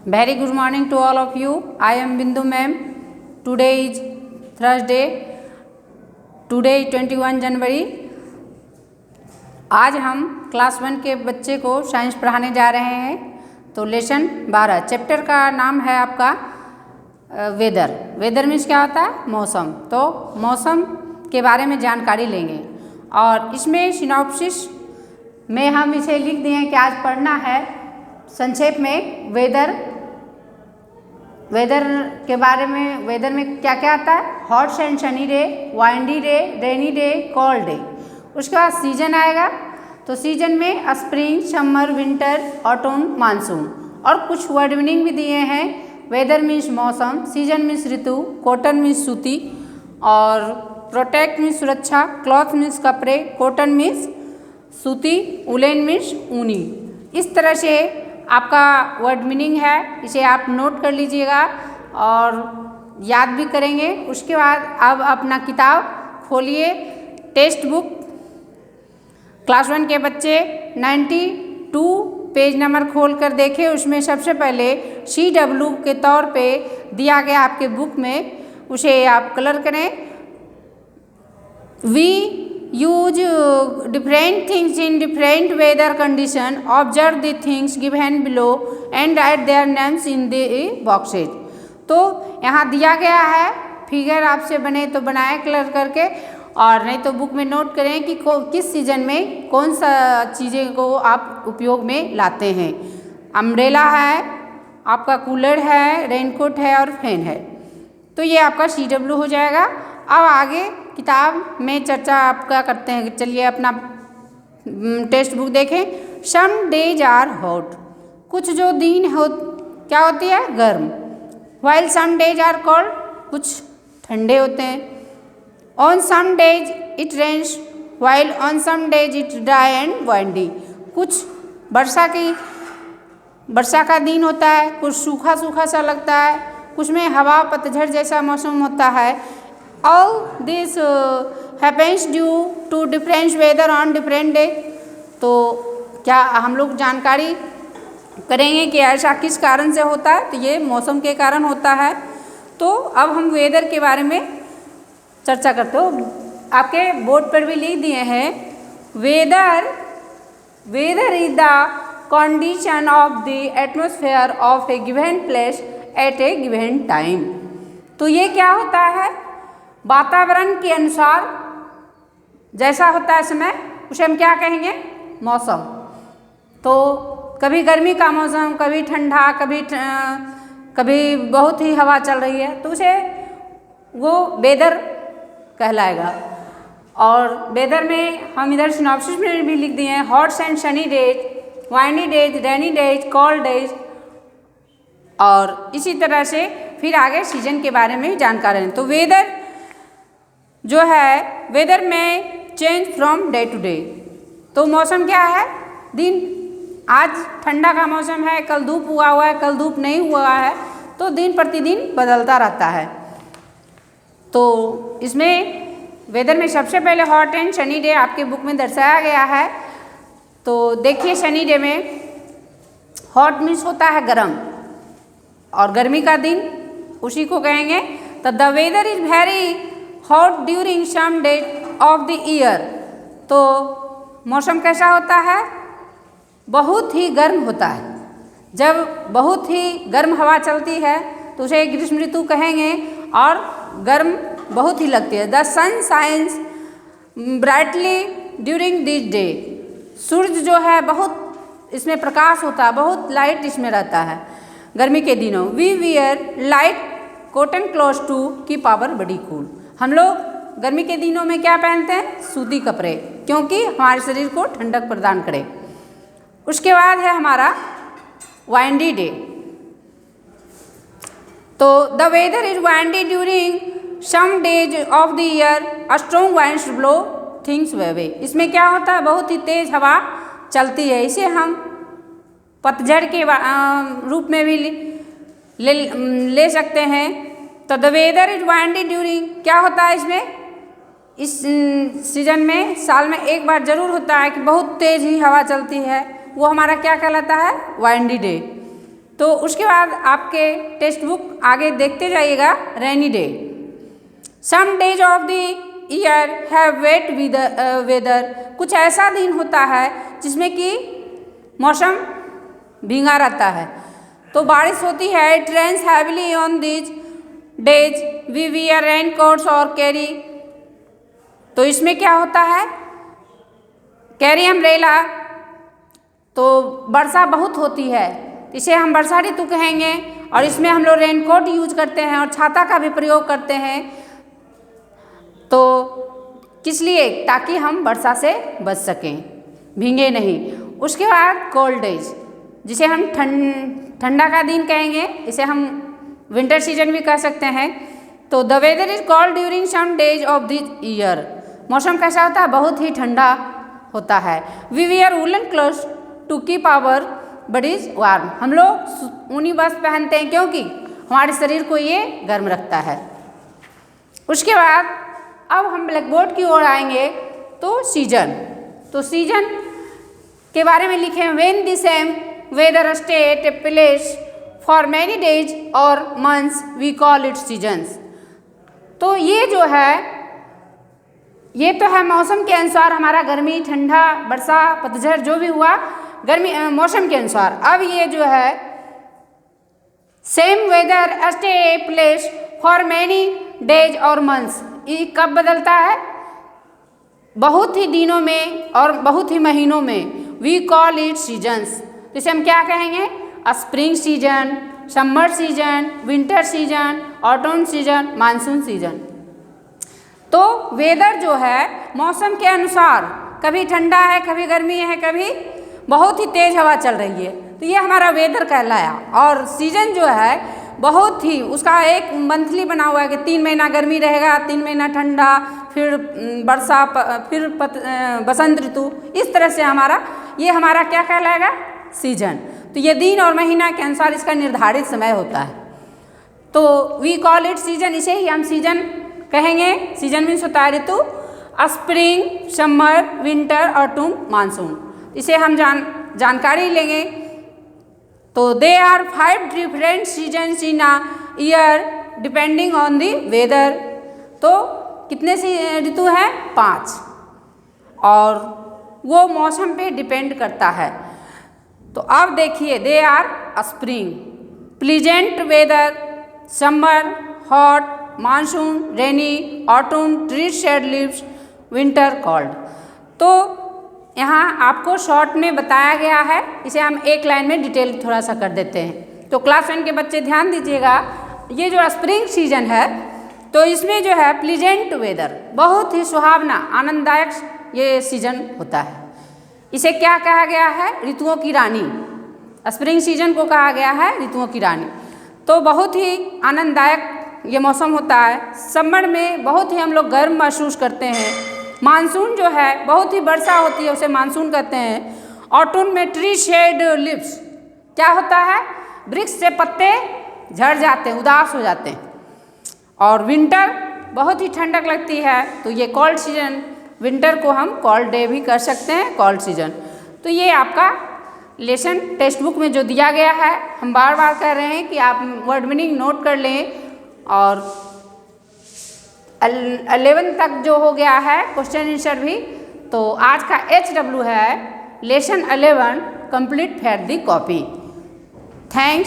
Very good morning to all of you. I am Bindu ma'am. Today is Thursday. Today 21 जनवरी. आज हम class 1 के बच्चे को science पढ़ाने जा रहे हैं. तो लेसन 12 चैप्टर का नाम है आपका वेदर. वेदर मीन्स क्या होता है? मौसम. तो मौसम के बारे में जानकारी लेंगे और इसमें सिनॉप्सिस में हम इसे लिख दिए हैं कि आज पढ़ना है संक्षेप में वेदर के बारे में. वेदर में क्या क्या आता है? Hot and sunny day, windy day, rainy day, cold day. उसके बाद सीजन आएगा. तो सीजन में spring, summer, winter, autumn, monsoon. और कुछ वर्ड मीनिंग भी दिए हैं. वेदर मीन्स मौसम, सीजन मीन्स ऋतु, कॉटन मीन्स सूती, और प्रोटेक्ट मीन्स सुरक्षा, क्लॉथ मीन्स कपड़े, कॉटन मीन्स सूती, उलेन मीन्स ऊनी. इस तरह से आपका वर्ड मीनिंग है. इसे आप नोट कर लीजिएगा और याद भी करेंगे. उसके बाद अब अपना किताब खोलिए. टेक्स्ट बुक क्लास 1 के बच्चे 92 पेज नंबर खोल कर देखें. उसमें सबसे पहले CW के तौर पे दिया गया आपके बुक में, उसे आप कलर करें. We use different things in different weather condition. Observe the things given below and write their names in the boxes. तो यहाँ दिया गया है फिगर. आपसे बने तो बनाए कलर करके, और नहीं तो बुक में नोट करें कि किस सीजन में कौन सा चीज़ें को आप उपयोग में लाते हैं. अम्ब्रेला है, आपका कूलर है, रेनकोट है और फैन है. तो ये आपका CW हो जाएगा. अब आगे किताब में चर्चा आपका करते हैं. चलिए अपना टेक्स्ट बुक देखें. Some days are hot. कुछ जो दिन हो क्या होती है? गर्म. While some days are cold. कुछ ठंडे होते हैं. On some days it rains while on some days it dry and windy. कुछ वर्षा का दिन होता है, कुछ सूखा सूखा सा लगता है, कुछ में हवा पतझड़ जैसा मौसम होता है. All this happens due to different weather on different day. तो क्या हम लोग जानकारी करेंगे कि ऐसा किस कारण से होता है? तो ये मौसम के कारण होता है. तो अब हम वेदर के बारे में चर्चा करते हो. आपके बोर्ड पर भी लिख दिए हैं weather is the condition of the atmosphere of a given place at a given time. तो ये क्या होता है? वातावरण के अनुसार जैसा होता है समय, उसे हम क्या कहेंगे? मौसम. तो कभी गर्मी का मौसम, कभी ठंडा, कभी बहुत ही हवा चल रही है, तो उसे वो वेदर कहलाएगा. और वेदर में हम इधर सिनॉप्सिस में भी लिख दिए हैं hot and sunny days, windy days, rainy days, cold days. और इसी तरह से फिर आगे सीजन के बारे में जानकारी है. तो वेदर जो है, वेदर में change from day to day. तो मौसम क्या है? दिन. आज ठंडा का मौसम है, कल धूप हुआ है, कल धूप नहीं हुआ है. तो दिन प्रतिदिन बदलता रहता है. तो इसमें वेदर में सबसे पहले हॉट एंड सनी डे आपके बुक में दर्शाया गया है. तो देखिए सनी डे में हॉट मीन्स होता है गर्म, और गर्मी का दिन उसी को कहेंगे. तो the weather is very hot during some days of the year. तो मौसम कैसा होता है? बहुत ही गर्म होता है. जब बहुत ही गर्म हवा चलती है तो उसे ग्रीष्म ऋतु कहेंगे, और गर्म बहुत ही लगती है. The sun shines brightly during this day. सूरज जो है बहुत इसमें प्रकाश होता है, बहुत लाइट इसमें रहता है गर्मी के दिनों. We wear light cotton cloth to keep our body cool. हम लोग गर्मी के दिनों में क्या पहनते हैं? सूती कपड़े, क्योंकि हमारे शरीर को ठंडक प्रदान करे. उसके बाद है हमारा वाइंडी डे. तो the weather is windy during some days of the year. Strong winds blow things away. इसमें क्या होता है? बहुत ही तेज हवा चलती है. इसे हम पतझड़ के रूप में भी ले सकते हैं. तो the weather is windy during क्या होता है इसमें? इस सीजन में साल में एक बार जरूर होता है कि बहुत तेज ही हवा चलती है. वो हमारा क्या कहलाता है? Windy day. तो उसके बाद आपके टेक्स्ट बुक आगे देखते जाइएगा। Rainy day, some days of the year have wet weather, कुछ ऐसा दिन होता है जिसमें कि मौसम भींगा रहता है, तो बारिश होती है। It rains heavily on these days, we wear raincoats और कैरी, तो इसमें क्या होता है, कैरी अम्ब्रेला, तो वर्षा बहुत होती है, इसे हम वर्षा ऋतु कहेंगे। और इसमें हम लोग रेनकोट यूज करते हैं और छाता का भी प्रयोग करते हैं, तो किस लिए, ताकि हम वर्षा से बच सकें, भीगे नहीं। उसके बाद कोल्ड डेज, जिसे हम ठंडा का दिन कहेंगे, इसे हम विंटर सीजन भी कह सकते हैं। तो the weather is cold during some days of this year, मौसम कैसा होता है, बहुत ही ठंडा होता है। We wear woollen clothes to keep our bodies warm, हम लोग ऊनी वस्त्र पहनते हैं क्योंकि हमारे शरीर को ये गर्म रखता है। उसके बाद अब हम ब्लैक बोर्ड की ओर आएंगे, तो सीजन, तो सीजन के बारे में लिखे, when the same weather state a place for many days और months we call it seasons. तो ये जो है, ये तो है मौसम के अनुसार हमारा गर्मी, ठंडा, वर्षा, पतझड़ जो भी हुआ गर्मी मौसम के अनुसार। अब ये जो है same weather stay a place for many days और मंथ्स, ये कब बदलता है, बहुत ही दिनों में और बहुत ही महीनों में। वी कॉल इट सीजन्स, इसे हम क्या कहेंगे, spring season, summer season, winter season, autumn season, monsoon season. तो वेदर जो है मौसम के अनुसार, कभी ठंडा है, कभी गर्मी है, कभी बहुत ही तेज हवा चल रही है, तो ये हमारा वेदर कहलाया। और सीजन जो है बहुत ही, उसका एक मंथली बना हुआ है कि 3 महीना गर्मी रहेगा, 3 महीना ठंडा, फिर वर्षा, फिर बसंत ऋतु, इस तरह से ये हमारा क्या कहलाएगा, सीजन। तो ये दिन और महीना के अनुसार इसका निर्धारित समय होता है, तो वी कॉल इट सीजन, इसे ही हम सीजन कहेंगे। सीजन मीन्स होता है ऋतु, spring, summer, winter, autumn, monsoon, इसे हम जानकारी लेंगे। तो they are 5 different seasons in a year depending on the weather, तो कितने ऋतु हैं, 5, और वो मौसम पे डिपेंड करता है। तो अब देखिए, they are spring, pleasant weather, summer, hot, monsoon, rainy, autumn, tree shed leaves, winter cold. तो यहाँ आपको शॉर्ट में बताया गया है, इसे हम एक लाइन में डिटेल थोड़ा सा कर देते हैं। तो क्लास 1 के बच्चे ध्यान दीजिएगा, ये जो स्प्रिंग सीजन है, तो इसमें जो है प्लीजेंट वेदर, बहुत ही सुहावना, आनंददायक ये सीजन होता है। इसे क्या कहा गया है, ऋतुओं की रानी। स्प्रिंग सीजन को कहा गया है ऋतुओं की रानी। तो बहुत ही आनंददायक ये मौसम होता है। समर में बहुत ही हम लोग गर्म महसूस करते हैं। मानसून जो है बहुत ही वर्षा होती है, उसे मानसून कहते हैं। ऑटम में ट्री शेड लीव्स, क्या होता है, वृक्ष से पत्ते झड़ जाते हैं, उदास हो जाते हैं। और विंटर बहुत ही ठंडक लगती है, तो ये कोल्ड सीजन, विंटर को हम कोल्ड डे भी कर सकते हैं, कोल्ड सीजन। तो ये आपका लेसन टेक्स्ट बुक में जो दिया गया है, हम बार बार कह रहे हैं कि आप वर्ड मीनिंग नोट कर लें। और 11 तक जो हो गया है क्वेश्चन आंसर भी, तो आज का HW है lesson 11 complete for the copy. Thanks.